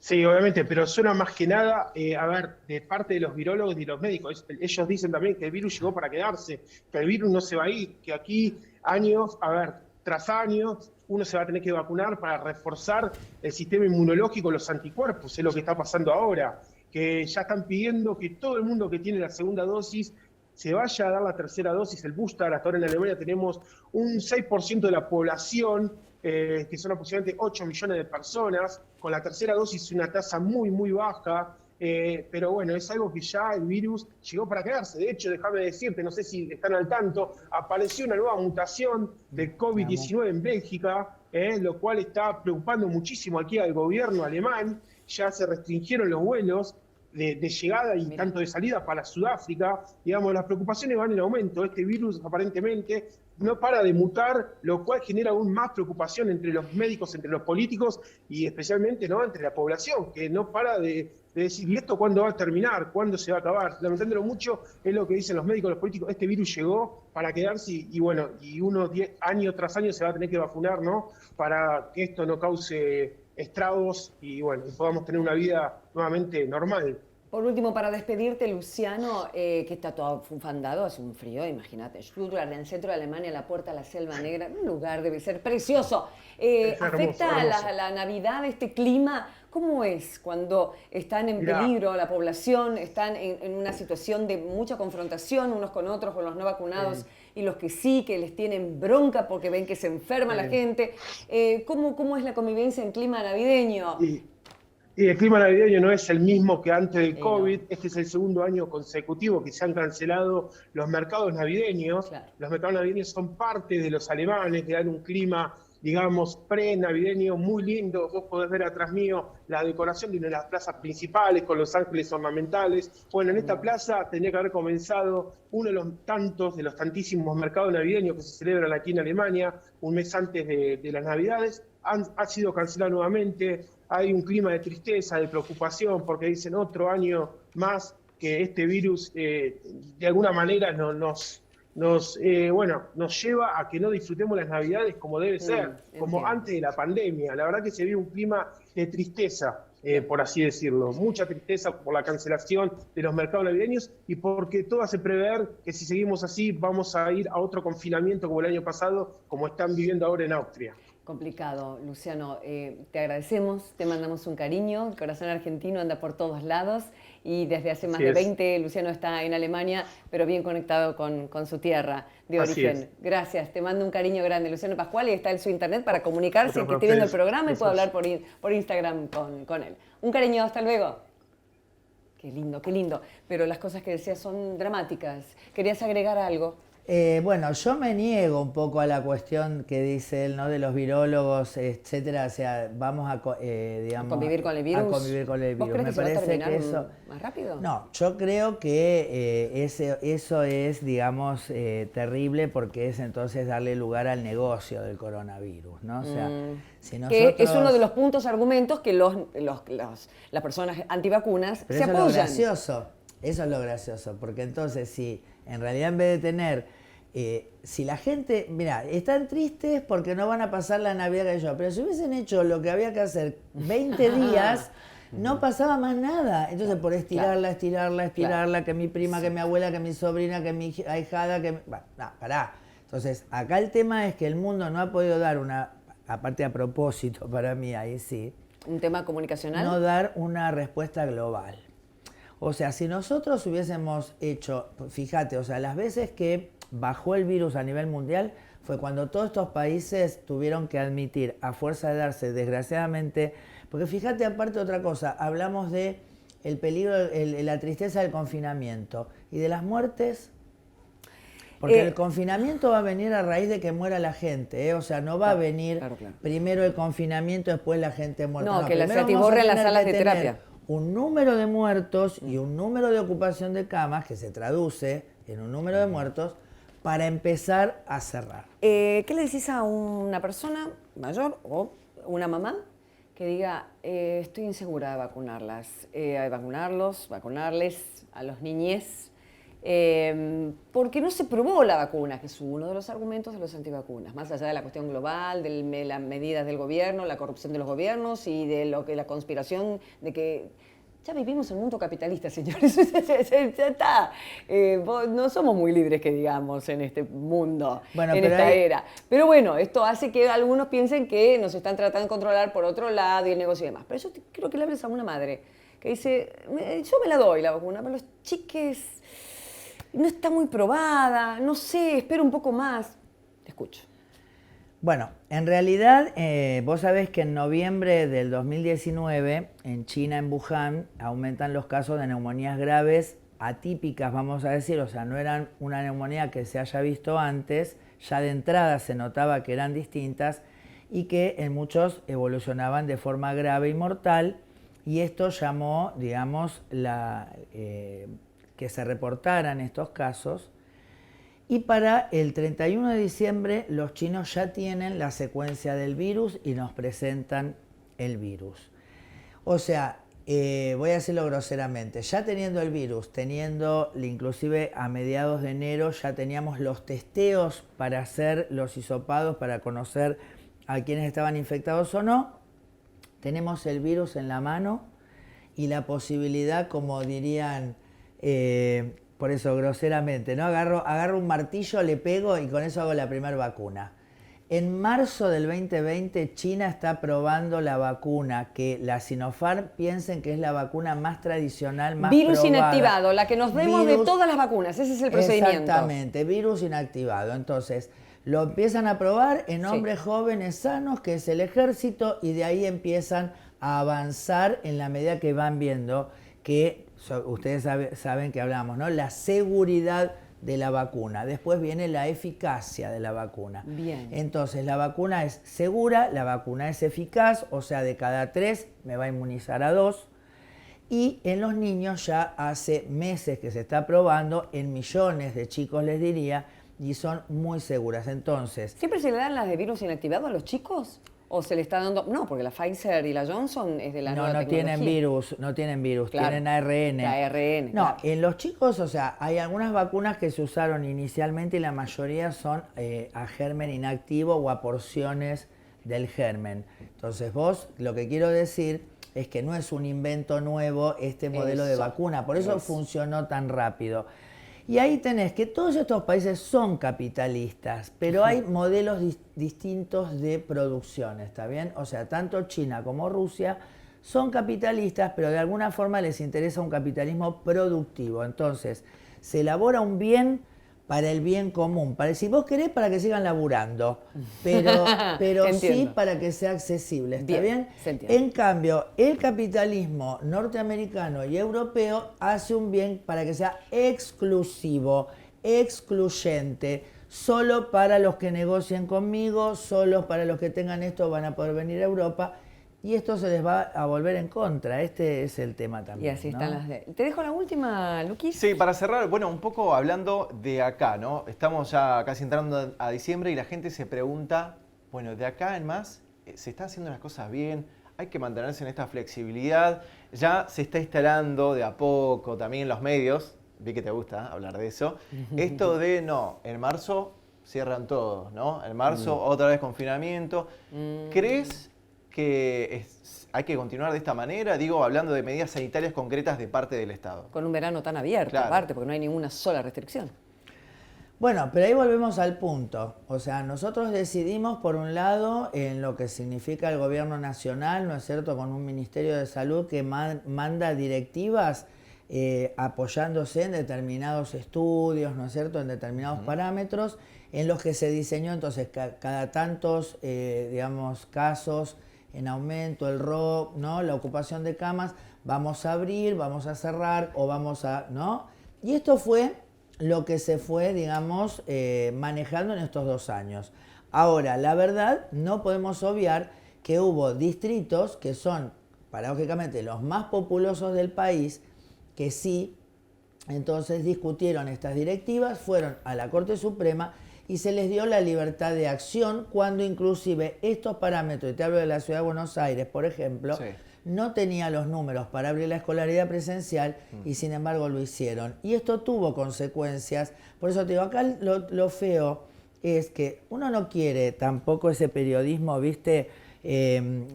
Sí, obviamente, pero suena más que nada, a ver, de parte de los virólogos y los médicos. Ellos dicen también que el virus llegó para quedarse, que el virus no se va a ir, que aquí años, a ver, tras años, uno se va a tener que vacunar para reforzar el sistema inmunológico, los anticuerpos, es lo que está pasando ahora, que ya están pidiendo que todo el mundo que tiene la segunda dosis se vaya a dar la tercera dosis, el booster. Hasta ahora en Alemania tenemos un 6% de la población, que son aproximadamente 8 millones de personas. Con la tercera dosis una tasa muy, muy baja, pero bueno, es algo que ya el virus llegó para quedarse. De hecho, déjame decirte, no sé si están al tanto, apareció una nueva mutación de COVID-19 en Bélgica, lo cual está preocupando muchísimo aquí al gobierno alemán. Ya se restringieron los vuelos de llegada y tanto de salida para Sudáfrica. Digamos, las preocupaciones van en aumento. Este virus aparentemente no para de mutar, lo cual genera aún más preocupación entre los médicos, entre los políticos y especialmente, ¿no?, entre la población, que no para de decir, ¿y esto cuándo va a terminar? ¿Cuándo se va a acabar? Lamentándolo mucho, es lo que dicen los médicos, los políticos, este virus llegó para quedarse y bueno, y uno año tras año se va a tener que vacunar, ¿no?, para que esto no cause estragos y bueno, podamos tener una vida nuevamente normal. Por último, para despedirte, Luciano, que está todo fufandado, hace un frío, imagínate, Stuttgart, en el centro de Alemania, la puerta a la Selva Negra, un lugar debe ser precioso. ¿Afecta hermoso. la Navidad, este clima? ¿Cómo es cuando están en peligro la población, están en una situación de mucha confrontación unos con otros, con los no vacunados y los que sí, que les tienen bronca porque ven que se enferma la gente? ¿Cómo es la convivencia en clima navideño? Y el clima navideño no es el mismo que antes del COVID. No. Este es el segundo año consecutivo que se han cancelado los mercados navideños. Claro. Los mercados navideños son parte de los alemanes, que dan un clima, digamos, pre-navideño muy lindo. Vos podés ver atrás mío la decoración de una de las plazas principales con los ángeles ornamentales. Bueno, en esta plaza tendría que haber comenzado uno de los tantísimos mercados navideños que se celebran aquí en Alemania, un mes antes de las Navidades. Ha sido cancelado nuevamente. Hay un clima de tristeza, de preocupación, porque dicen otro año más que este virus de alguna manera nos lleva a que no disfrutemos las Navidades como debe ser, como antes de la pandemia. La verdad que se vive un clima de tristeza, por así decirlo. Mucha tristeza por la cancelación de los mercados navideños y porque todo hace prever que si seguimos así vamos a ir a otro confinamiento como el año pasado, como están viviendo ahora en Austria. Complicado, Luciano. Te agradecemos, te mandamos un cariño. El corazón argentino anda por todos lados y desde hace más de 20 Luciano está en Alemania, pero bien conectado con su tierra de origen. Gracias, te mando un cariño grande, Luciano Pascual, y está en su internet para comunicarse, que esté viendo el programa y pueda hablar por Instagram con él. Un cariño, hasta luego. Qué lindo, qué lindo. Pero las cosas que decías son dramáticas. ¿Querías agregar algo? Bueno, yo me niego un poco a la cuestión que dice él, ¿no?, de los virólogos, etcétera. O sea, vamos a, digamos, convivir con el virus. A convivir con el virus. ¿Vos crees me que se va a parece terminar que eso más rápido? No, yo creo que eso es, digamos, terrible porque es entonces darle lugar al negocio del coronavirus, ¿no? O sea, si nosotros... Que es uno de los puntos, argumentos que las personas antivacunas Pero se eso apoyan. Eso es lo gracioso, porque entonces si en realidad en vez de tener si la gente, mira, están tristes porque no van a pasar la Navidad que yo, pero si hubiesen hecho lo que había que hacer 20 días, no pasaba más nada. Entonces, por estirarla, que mi prima, que mi abuela, que mi sobrina, que mi ahijada, que... Bueno, no, pará. Entonces, acá el tema es que el mundo no ha podido dar una, aparte a propósito para mí, ahí sí, ¿Un tema comunicacional? no dar una respuesta global. O sea, si nosotros hubiésemos hecho, fíjate, o sea, las veces que bajó el virus a nivel mundial fue cuando todos estos países tuvieron que admitir, a fuerza de darse, desgraciadamente, porque fíjate aparte otra cosa, hablamos de el peligro, la tristeza del confinamiento y de las muertes. Porque el confinamiento va a venir a raíz de que muera la gente, ¿eh? O sea, no va a venir primero el confinamiento, después la gente muerta. No, que se atiborren las salas de terapia. Un número de muertos y un número de ocupación de camas que se traduce en un número de muertos para empezar a cerrar. ¿Qué le decís a una persona mayor o una mamá que diga, estoy insegura de vacunarlas, vacunarles a los niñes? Porque no se probó la vacuna, que es uno de los argumentos de los antivacunas, más allá de la cuestión global, de las medidas del gobierno, la corrupción de los gobiernos y de lo que la conspiración de que ya vivimos en un mundo capitalista, señores, ya está. No somos muy libres, que digamos, en este mundo, en esta era. Pero bueno, esto hace que algunos piensen que nos están tratando de controlar por otro lado y el negocio y demás. Pero yo creo que le hables a una madre que dice, yo me la doy la vacuna, pero los chiques... no está muy probada, no sé, espero un poco más. Te escucho. Bueno, en realidad, vos sabés que en noviembre del 2019, en China, en Wuhan, aumentan los casos de neumonías graves, atípicas, vamos a decir, o sea, no eran una neumonía que se haya visto antes, ya de entrada se notaba que eran distintas y que en muchos evolucionaban de forma grave y mortal, y esto llamó, digamos, que se reportaran estos casos, y para el 31 de diciembre los chinos ya tienen la secuencia del virus y nos presentan el virus. O sea, voy a decirlo groseramente, ya teniendo el virus, teniendo inclusive a mediados de enero ya teníamos los testeos para hacer los hisopados, para conocer a quienes estaban infectados o no, tenemos el virus en la mano y la posibilidad, como dirían... por eso groseramente, ¿no? Agarro un martillo, le pego y con eso hago la primera vacuna. En marzo del 2020 China está probando la vacuna que la Sinopharm piensen que es la vacuna más tradicional, más virus probada. Inactivado, la que nos demos de todas las vacunas, ese es el procedimiento. Exactamente, virus inactivado. Entonces, lo empiezan a probar en hombres jóvenes sanos, que es el ejército, y de ahí empiezan a avanzar en la medida que van viendo que ustedes saben que hablamos, ¿no? La seguridad de la vacuna. Después viene la eficacia de la vacuna. Bien. Entonces, la vacuna es segura, la vacuna es eficaz, o sea, de cada 3 me va a inmunizar a 2. Y en los niños ya hace meses que se está probando, en millones de chicos les diría, y son muy seguras. Entonces... ¿Siempre se le dan las de virus inactivado a los chicos? ¿O se le está dando...? No, porque la Pfizer y la Johnson es de la nueva tecnología. No tienen virus, claro, tienen ARN. La ARN, no, claro. En los chicos, o sea, hay algunas vacunas que se usaron inicialmente y la mayoría son a germen inactivo o a porciones del germen. Entonces vos, lo que quiero decir es que no es un invento nuevo este modelo de vacuna, por eso funcionó tan rápido. Y ahí tenés que todos estos países son capitalistas, pero hay modelos distintos de producción, ¿está bien? O sea, tanto China como Rusia son capitalistas, pero de alguna forma les interesa un capitalismo productivo. Entonces, se elabora un bien para el bien común, si vos querés, para que sigan laburando, pero sí para que sea accesible, ¿está bien? En cambio, el capitalismo norteamericano y europeo hace un bien para que sea exclusivo, excluyente, solo para los que negocien conmigo, solo para los que tengan esto van a poder venir a Europa. Y esto se les va a volver en contra, este es el tema también. Y así están las de... ¿Te dejo la última, Luquis? Sí, para cerrar, bueno, un poco hablando de acá, ¿no? Estamos ya casi entrando a diciembre y la gente se pregunta, bueno, de acá en más, ¿se están haciendo las cosas bien? Hay que mantenerse en esta flexibilidad. Ya se está instalando de a poco también en los medios, vi que te gusta hablar de eso, esto de no, en marzo cierran todos, ¿no? En marzo otra vez confinamiento. ¿Crees que hay que continuar de esta manera? Digo, hablando de medidas sanitarias concretas de parte del Estado. Con un verano tan abierto, Claro. aparte, porque no hay ninguna sola restricción. Bueno, pero ahí volvemos al punto. O sea, nosotros decidimos, por un lado, en lo que significa el gobierno nacional, ¿no es cierto?, con un Ministerio de Salud que manda directivas apoyándose en determinados estudios, ¿no es cierto?, en determinados parámetros, en los que se diseñó entonces cada tantos, digamos, casos en aumento, el ROC, ¿no?, la ocupación de camas, vamos a abrir, vamos a cerrar o vamos a, ¿no? Y esto fue lo que se fue, digamos, manejando en estos 2 años. Ahora, la verdad, no podemos obviar que hubo distritos que son, paradójicamente, los más populosos del país, que sí, entonces discutieron estas directivas, fueron a la Corte Suprema y se les dio la libertad de acción cuando inclusive estos parámetros, y te hablo de la Ciudad de Buenos Aires, por ejemplo, Sí. no tenía los números para abrir la escolaridad presencial y sin embargo lo hicieron. Y esto tuvo consecuencias. Por eso te digo, acá lo feo es que uno no quiere tampoco ese periodismo, viste,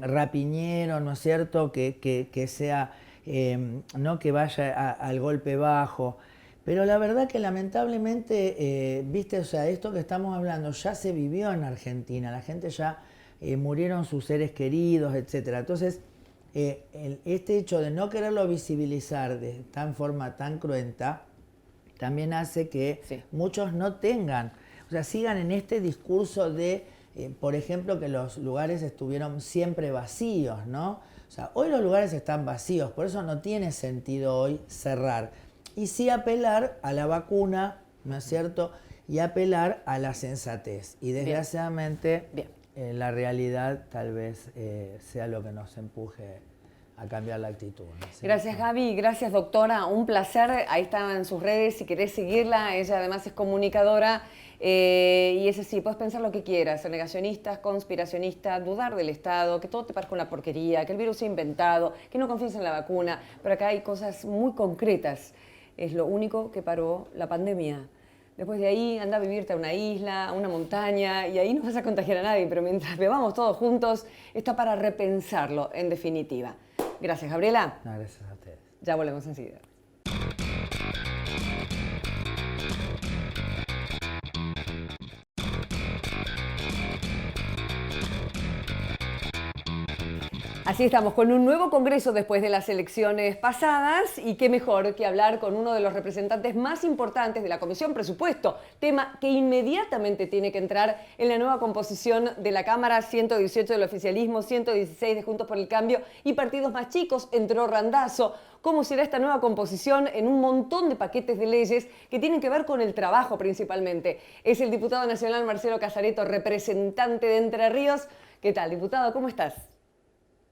rapiñero, ¿no es cierto?, que sea, no que vaya al golpe bajo. Pero la verdad que lamentablemente, viste, o sea, esto que estamos hablando ya se vivió en Argentina. La gente ya murieron sus seres queridos, etcétera. Entonces, este hecho de no quererlo visibilizar de forma tan cruenta también hace que muchos no tengan, o sea, sigan en este discurso de, por ejemplo, que los lugares estuvieron siempre vacíos, ¿no? O sea, hoy los lugares están vacíos, por eso no tiene sentido hoy cerrar. Y sí apelar a la vacuna, ¿no es cierto? Y apelar a la sensatez. Y desgraciadamente la realidad tal vez sea lo que nos empuje a cambiar la actitud, ¿no? Gracias, Gaby. Gracias, doctora. Un placer. Ahí están en sus redes si querés seguirla. Ella además es comunicadora. Y es así, puedes pensar lo que quieras. Ser negacionista, conspiracionista, dudar del Estado, que todo te parezca una porquería, que el virus sea inventado, que no confíes en la vacuna. Pero acá hay cosas muy concretas. Es lo único que paró la pandemia. Después de ahí, anda a vivirte a una isla, a una montaña, y ahí no vas a contagiar a nadie, pero mientras bebamos todos juntos, está para repensarlo, en definitiva. Gracias, Gabriela. No, gracias a ustedes. Ya volvemos enseguida. Así estamos, con un nuevo congreso después de las elecciones pasadas, y qué mejor que hablar con uno de los representantes más importantes de la Comisión Presupuesto, tema que inmediatamente tiene que entrar en la nueva composición de la Cámara, 118 del oficialismo, 116 de Juntos por el Cambio y partidos más chicos, entró Randazzo. ¿Cómo será esta nueva composición en un montón de paquetes de leyes que tienen que ver con el trabajo principalmente? Es el diputado nacional Marcelo Casareto, representante de Entre Ríos. ¿Qué tal, diputado? ¿Cómo estás?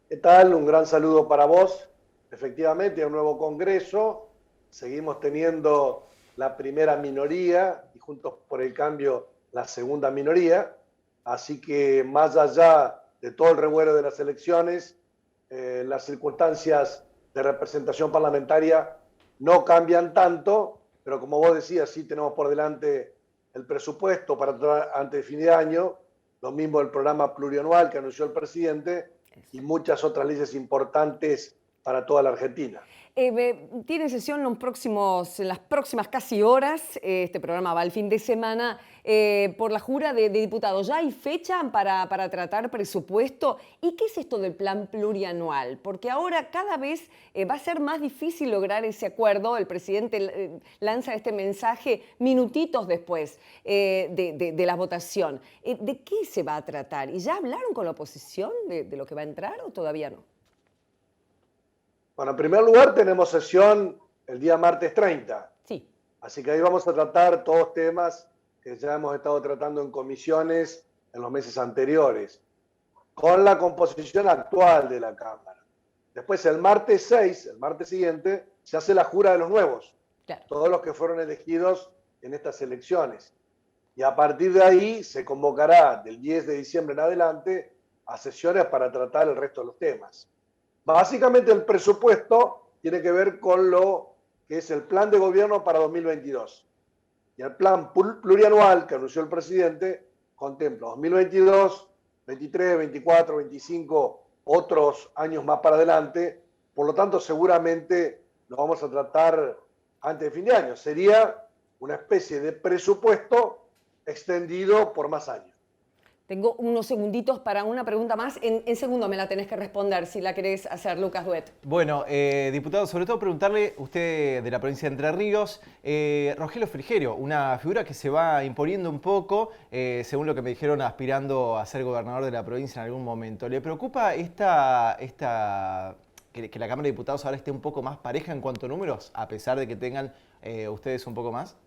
¿Qué tal? Un gran saludo para vos. Efectivamente, un nuevo Congreso. Seguimos teniendo la primera minoría y Juntos por el Cambio la segunda minoría. Así que más allá de todo el revuelo de las elecciones, las circunstancias de representación parlamentaria no cambian tanto, pero como vos decías, sí tenemos por delante el presupuesto para antes de fin de año, lo mismo el programa plurianual que anunció el presidente, y muchas otras leyes importantes para toda la Argentina. Tiene sesión en las próximas casi horas. Este programa va al fin de semana por la jura de diputados. ¿Ya hay fecha para tratar presupuesto? ¿Y qué es esto del plan plurianual? Porque ahora cada vez va a ser más difícil lograr ese acuerdo. El presidente lanza este mensaje minutitos después de la votación. ¿De qué se va a tratar? ¿Y ya hablaron con la oposición de lo que va a entrar o todavía no? Bueno, en primer lugar tenemos sesión el día martes 30. Sí. Así que ahí vamos a tratar todos temas que ya hemos estado tratando en comisiones en los meses anteriores, con la composición actual de la Cámara. Después el martes 6, el martes siguiente, se hace la jura de los nuevos, Claro. todos los que fueron elegidos en estas elecciones. Y a partir de ahí se convocará del 10 de diciembre en adelante a sesiones para tratar el resto de los temas. Básicamente el presupuesto tiene que ver con lo que es el plan de gobierno para 2022. Y el plan plurianual que anunció el presidente contempla 2022, 23, 24, 25, otros años más para adelante. Por lo tanto, seguramente lo vamos a tratar antes de fin de año. Sería una especie de presupuesto extendido por más años. Tengo unos segunditos para una pregunta más. En segundo me la tenés que responder si la querés hacer, Lucas Duet. Bueno, diputado, sobre todo preguntarle, usted de la provincia de Entre Ríos, Rogelio Frigerio, una figura que se va imponiendo un poco, según lo que me dijeron, aspirando a ser gobernador de la provincia en algún momento. ¿Le preocupa que la Cámara de Diputados ahora esté un poco más pareja en cuanto a números, a pesar de que tengan ustedes un poco más?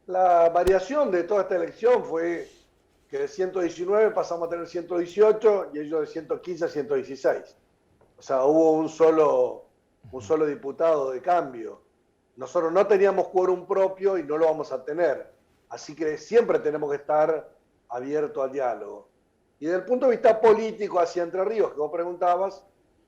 La variación de toda esta elección fue que de 119 pasamos a tener 118 y ellos de 115 a 116. O sea, hubo un solo diputado de cambio. Nosotros no teníamos quórum propio y no lo vamos a tener. Así que siempre tenemos que estar abiertos al diálogo. Y desde el punto de vista político hacia Entre Ríos, que vos preguntabas,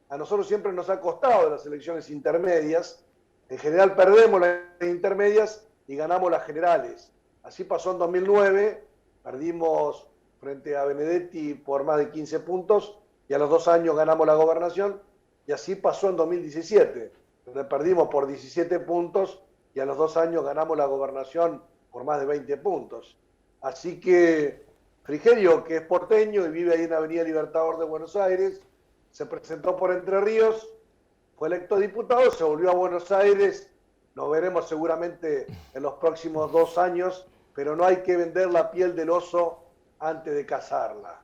a nosotros siempre nos ha costado las elecciones intermedias. En general perdemos las intermedias y ganamos las generales. Así pasó en 2009, perdimos frente a Benedetti por más de 15 puntos y a los 2 años ganamos la gobernación, y así pasó en 2017, donde perdimos por 17 puntos y a los 2 años ganamos la gobernación por más de 20 puntos. Así que Frigerio, que es porteño y vive ahí en Avenida Libertador de Buenos Aires, se presentó por Entre Ríos, fue electo diputado, se volvió a Buenos Aires. Nos veremos seguramente en los próximos 2 años, pero no hay que vender la piel del oso antes de cazarla.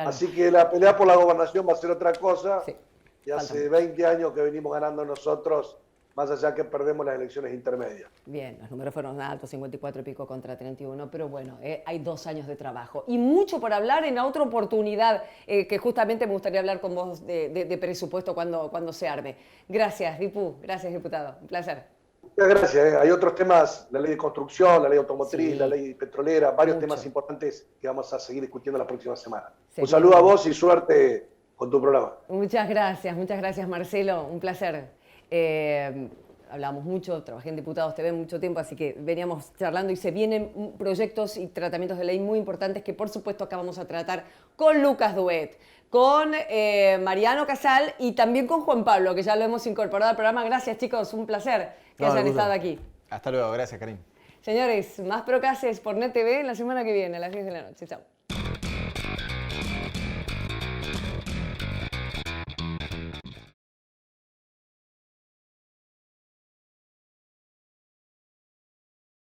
Así que la pelea por la gobernación va a ser otra cosa. Sí, y hace 20 años que venimos ganando nosotros, más allá que perdemos las elecciones intermedias. Bien, los números fueron altos, 54 y pico contra 31, pero bueno, hay 2 años de trabajo. Y mucho por hablar en otra oportunidad, que justamente me gustaría hablar con vos de presupuesto cuando se arme. Gracias, gracias, diputado. Un placer. Muchas gracias. Hay otros temas, la ley de construcción, la ley automotriz, sí, la ley petrolera, varios temas importantes que vamos a seguir discutiendo la próxima semana. Sí, un saludo a vos y suerte con tu programa. Muchas gracias, Marcelo. Un placer. Hablamos mucho, trabajé en Diputados TV mucho tiempo, así que veníamos charlando y se vienen proyectos y tratamientos de ley muy importantes que por supuesto acá vamos a tratar con Lucas Duet, con Mariano Casal y también con Juan Pablo, que ya lo hemos incorporado al programa. Gracias, chicos, un placer que hayan estado aquí. Hasta luego, gracias, Karim. Señores, más Procases por NET TV la semana que viene a las 10 de la noche. Chao.